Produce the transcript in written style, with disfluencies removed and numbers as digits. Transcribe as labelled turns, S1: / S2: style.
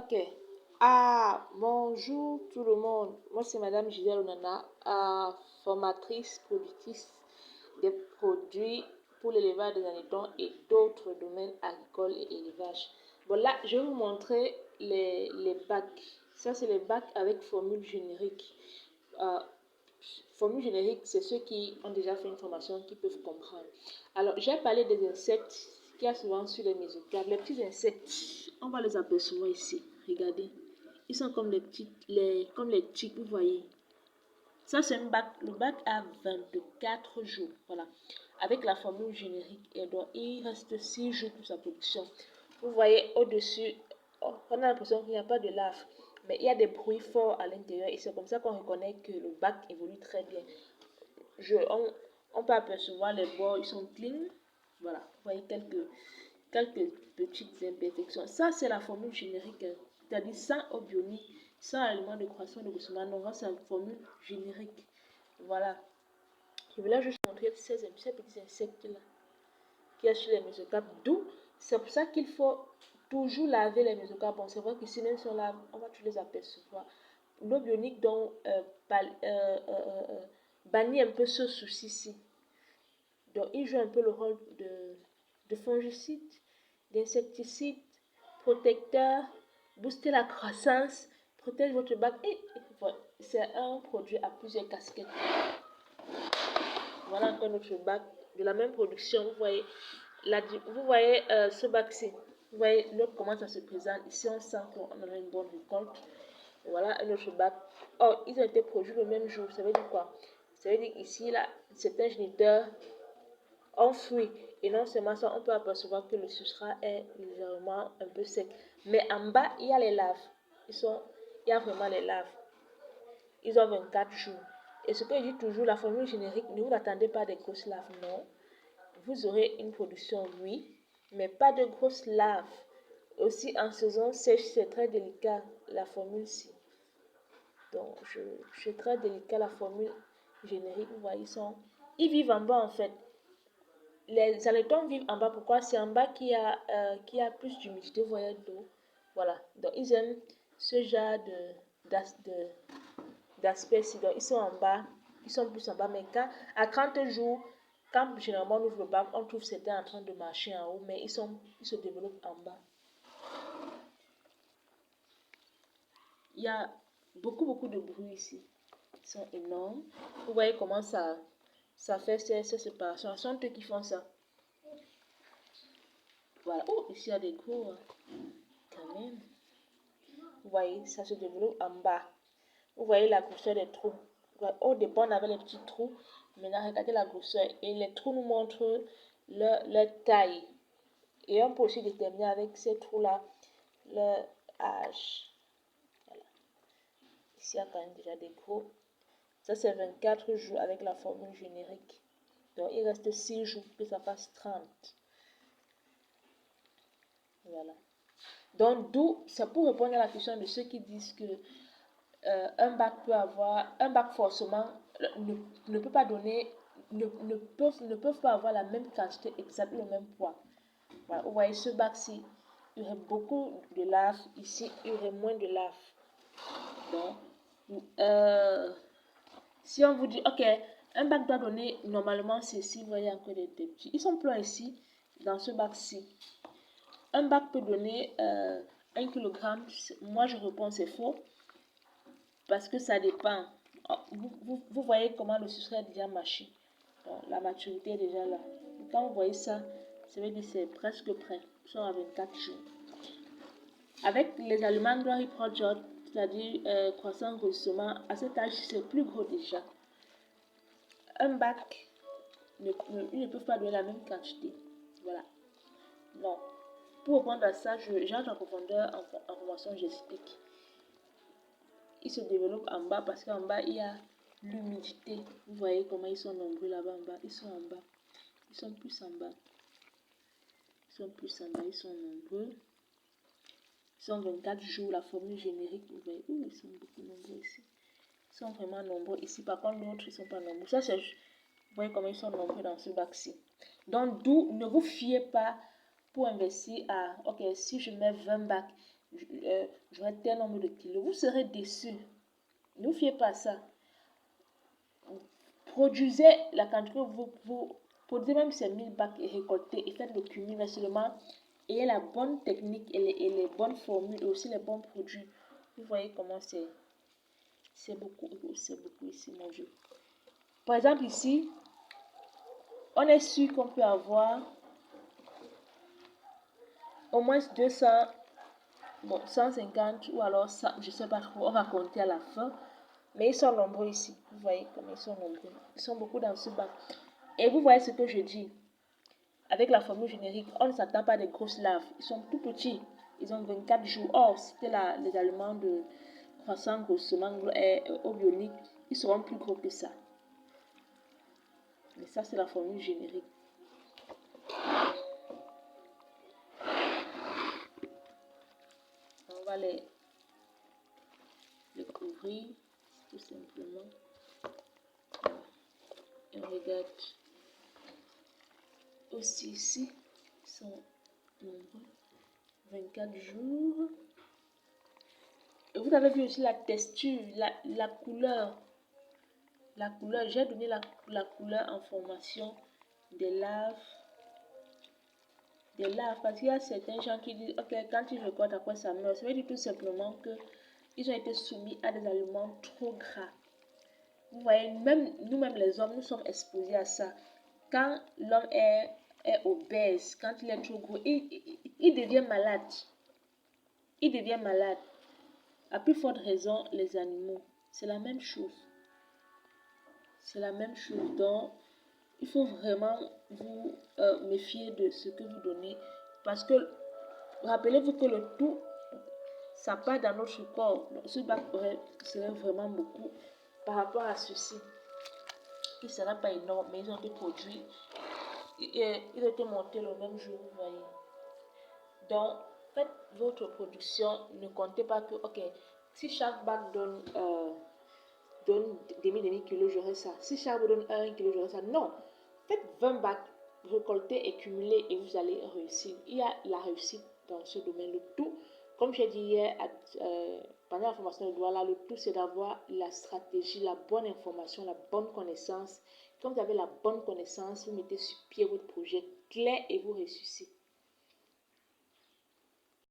S1: Ok. Ah, bonjour tout le monde. Moi, c'est Madame Gisèle Onana, formatrice, productrice des produits pour l'élevage des hannetons et d'autres domaines agricoles et élevage. Bon, là, je vais vous montrer les bacs. Ça, c'est les bacs avec formule générique. Euh, Formule générique, c'est ceux qui ont déjà fait une formation qui peuvent comprendre. Alors, j'ai parlé des insectes qu'il y a souvent sur les mésocarpes. Les petits insectes, on va les apercevoir ici. Regardez. Ils sont comme comme les tiques, vous voyez. Ça, c'est un bac. Le bac a 24 jours. Voilà. Avec la formule générique. Et donc, il reste 6 jours pour sa production. Vous voyez au-dessus, on a l'impression qu'il n'y a pas de lave. Mais il y a des bruits forts à l'intérieur. Et c'est comme ça qu'on reconnaît que le bac évolue très bien. On peut apercevoir les bords, ils sont clean. Voilà. Vous voyez quelques petites imperfections. Ça, c'est la formule générique. C'est-à-dire sans eau bionique, sans aliment de croissance de goussement. Non, c'est la formule générique. Voilà. Je vais là juste montrer ces petits insectes-là qu'il y a sur les mésocarpes. D'où, c'est pour ça qu'il faut toujours laver les mésocarpes. Bon, c'est vrai que si même si on lave, on va tous les apercevoir. L'eau bionique donc bannit un peu ce souci-ci. Donc, il joue un peu le rôle de fongicide, d'insecticide, protecteur, booster la croissance, protège votre bac. Et c'est un produit à plusieurs casquettes. Voilà encore notre bac de la même production. Vous voyez, ce bac-ci. Vous voyez l'autre comment ça se présente. Ici, on sent qu'on a une bonne récolte. Voilà un autre bac. Oh, ils ont été produits le même jour. Ça veut dire quoi? Ça veut dire qu'ici, là, c'est un géniteur enfoui. Et non seulement ça, on peut apercevoir que le substrat est légèrement un peu sec. Mais en bas, il y a les laves. Il y a vraiment les laves. Ils ont 24 jours. Et ce que je dis toujours, la formule générique, ne vous attendez pas à des grosses laves, non. Vous aurez une production, oui, mais pas de grosses laves. Aussi, en saison sèche, c'est très délicat, la formule-ci. Donc, c'est très délicat, la formule générique. Vous voyez, ils vivent en bas, en fait. Les hannetons vivent en bas. Pourquoi? C'est en bas qu'il y a plus d'humidité, vous voyez, d'eau. Voilà. Donc, ils aiment ce genre d'aspect-ci. Donc, ils sont en bas. Ils sont plus en bas. Mais à 30 jours, quand généralement on ouvre le bac, on trouve certains en train de marcher en haut. Mais ils se développent en bas. Il y a beaucoup de bruit ici. Ils sont énormes. Vous voyez comment ça fait ces séparations. Ce sont eux qui font ça. Voilà. Oh, ici il y a des gros. Quand même. Vous voyez, ça se développe en bas. Vous voyez la grosseur des trous. Au départ, on avait les petits trous. Maintenant, regardez la grosseur. Et les trous nous montrent leur taille. Et on peut aussi déterminer avec ces trous-là leur âge. Voilà. Ici, il y a quand même déjà des gros. Ça, c'est 24 jours avec la formule générique. Donc, il reste 6 jours pour que ça fasse 30. Voilà. Donc, d'où, c'est pour répondre à la question de ceux qui disent que un bac forcément ne peut pas donner, ne peuvent pas avoir la même quantité exacte, le même poids. Voilà, vous voyez ce bac-ci, il y aurait beaucoup de lave, ici il y aurait moins de lave. Donc, si on vous dit, ok, un bac doit donner normalement ceci, vous voyez encore des petits. Ils sont pleins ici, dans ce bac-ci. Un bac peut donner 1 kg. Moi, je réponds c'est faux. Parce que ça dépend. Vous voyez comment le substrat est déjà mâché. Donc, la maturité est déjà là. Quand vous voyez ça, ça veut dire que c'est presque prêt. Ils sont à 24 jours. Avec les aliments Dairy Project, c'est-à-dire croissant grossement, à cet âge, c'est plus gros déjà. Un bac, ils ne peuvent pas donner la même quantité. Voilà. Non. Pour répondre à ça, j'entre en profondeur en formation, j'explique. Ils se développent en bas parce qu'en bas, il y a l'humidité. Vous voyez comment ils sont nombreux là-bas en bas. Ils sont en bas. Ils sont plus en bas. Ils sont plus en bas. Ils sont nombreux. Ils sont 24 jours. La formule générique. Vous voyez, ils sont beaucoup nombreux ici. Ils sont vraiment nombreux ici. Par contre, l'autre, ils ne sont pas nombreux. Ça, c'est... Vous voyez comment ils sont nombreux dans ce bac-ci. Donc, d'où, ne vous fiez pas pour investir à... Ok, si je mets 20 bacs, j'aurai tel nombre de kilos. Vous serez déçu. Ne vous fiez pas à ça. Produisez la quantité que vous produisez, même ces 1000 bacs et récoltez et faites le cumul, mais seulement ayez la bonne technique et les bonnes formules et aussi les bons produits. Vous voyez comment c'est beaucoup ici, mon Dieu. Par exemple, ici, on est sûr qu'on peut avoir au moins 200, bon, 150 ou alors 100, je ne sais pas trop, on va compter à la fin. Mais ils sont nombreux ici. Vous voyez comme ils sont nombreux. Ils sont beaucoup dans ce bac. Et vous voyez ce que je dis. Avec la formule générique, on ne s'attend pas à des grosses larves. Ils sont tout petits. Ils ont 24 jours. Or, c'était les aliments de croissant grossement au bionique. Ils seront plus gros que ça. Mais ça, c'est la formule générique. On va les couvrir tout simplement. Et on regarde aussi ici. Ils sont nombreux. 24 jours. Et vous avez vu aussi la texture, la couleur. La couleur, j'ai donné la couleur en formation des larves. Parce qu'il y a certains gens qui disent, ok, quand ils récoltent, après ça meurt. Ça veut dire tout simplement qu'ils ont été soumis à des aliments trop gras. Vous voyez, même nous-mêmes les hommes, nous sommes exposés à ça. Quand l'homme est obèse, quand il est trop gros, il devient malade. Il devient malade. À plus forte raison, les animaux. C'est la même chose. C'est la même chose. Donc, il faut vraiment vous méfier de ce que vous donnez. Parce que, rappelez-vous que le tout, ça part dans notre corps. Donc, ce bac serait vraiment beaucoup par rapport à ceci. Il ne sera pas énorme, mais ils ont été produits. Ils ont été montés le même jour, vous voyez. Donc, faites votre production. Ne comptez pas que, ok, si chaque bac donne demi-kilo, j'aurai ça. Si chaque bac donne 1 kilo, j'aurai ça. Non. Faites 20 bacs, récoltez et cumulez et vous allez réussir. Il y a la réussite dans ce domaine. Le tout, comme j'ai dit hier pendant la formation de Douala, le tout c'est d'avoir la stratégie, la bonne information, la bonne connaissance. Quand vous avez la bonne connaissance, vous mettez sur pied votre projet clair et vous réussissez.